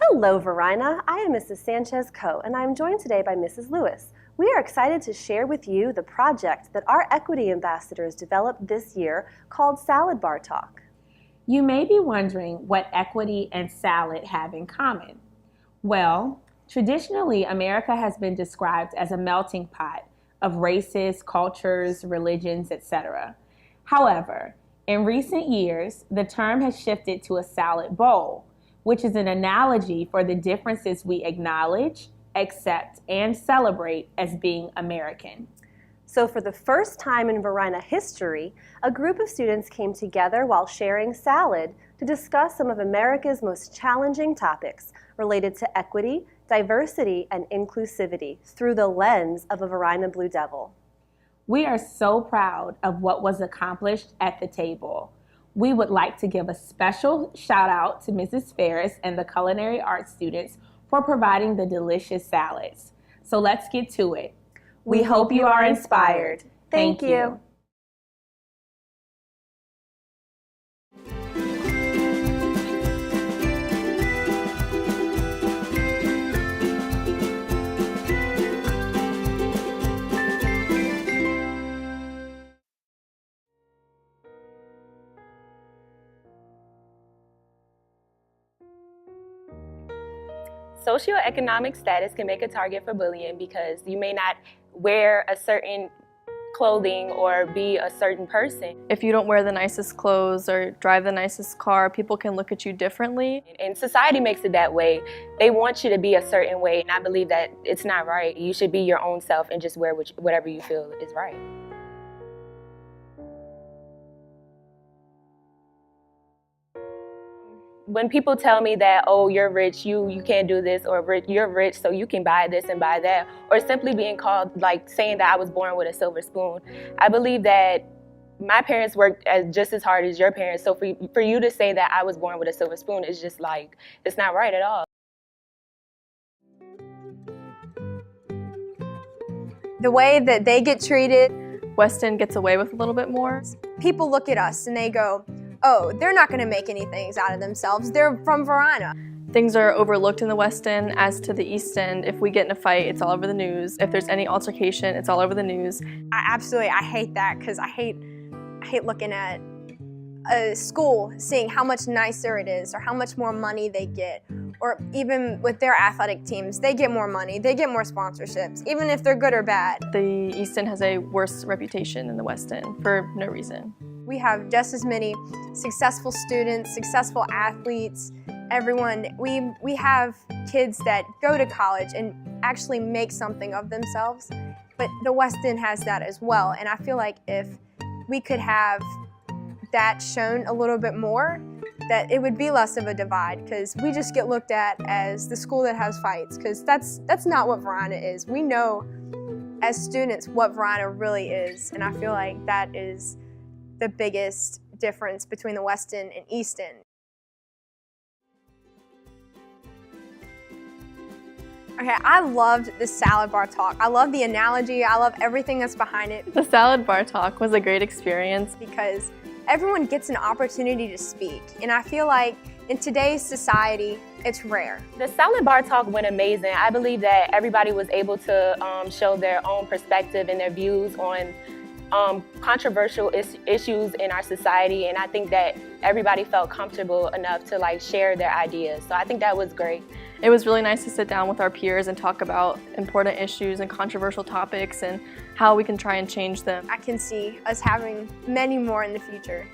Hello, Varina. I am Mrs. Sanchez-Coe, and I am joined today by Mrs. Lewis. We are excited to share with you the project that our equity ambassadors developed this year called Salad Bar Talk. You may be wondering what equity and salad have in common. Well, traditionally, America has been described as a melting pot of races, cultures, religions, etc. However, in recent years, the term has shifted to a salad bowl, which is an analogy for the differences we acknowledge, accept, and celebrate as being American. So for the first time in Varina history, a group of students came together while sharing salad to discuss some of America's most challenging topics related to equity, diversity, and inclusivity through the lens of a Varina Blue Devil. We are so proud of what was accomplished at the table. We would like to give a special shout out to Mrs. Ferris and the culinary arts students for providing the delicious salads. So let's get to it. We hope you are inspired. Thank you. Socioeconomic status can make a target for bullying because you may not wear a certain clothing or be a certain person. If you don't wear the nicest clothes or drive the nicest car, people can look at you differently. And society makes it that way. They want you to be a certain way, and I believe that it's not right. You should be your own self and just wear whatever you feel is right. When people tell me that, oh, you're rich, you can't do this, or you're rich so you can buy this and buy that, or simply being called, like saying that I was born with a silver spoon, I believe that my parents worked just as hard as your parents, so for you to say that I was born with a silver spoon is just like, it's not right at all. The way that they get treated, Weston gets away with a little bit more. people look at us and they go, oh, they're not going to make any things out of themselves. They're from Varina. Things are overlooked in the West End. As to the East End, if we get in a fight, it's all over the news. If there's any altercation, it's all over the news. I hate that because I hate looking at a school, seeing how much nicer it is or how much more money they get. Or even with their athletic teams, they get more money, they get more sponsorships, even if they're good or bad. The East End has a worse reputation than the West End for no reason. We have just as many successful students, successful athletes, everyone. We have kids that go to college and actually make something of themselves, but the West End has that as well. And I feel like if we could have that shown a little bit more, that it would be less of a divide, because we just get looked at as the school that has fights, because that's not what Varina is. We know as students what Varina really is, and I feel like that is the biggest difference between the West End and East End. Okay, I loved the salad bar talk. I love the analogy. I love everything that's behind it. The salad bar talk was a great experience because everyone gets an opportunity to speak, and I feel like in today's society, it's rare. The salad bar talk went amazing. I believe that everybody was able to show their own perspective and their views on controversial issues in our society, and I think that everybody felt comfortable enough to like share their ideas. So I think that was great. It was really nice to sit down with our peers and talk about important issues and controversial topics and how we can try and change them. I can see us having many more in the future.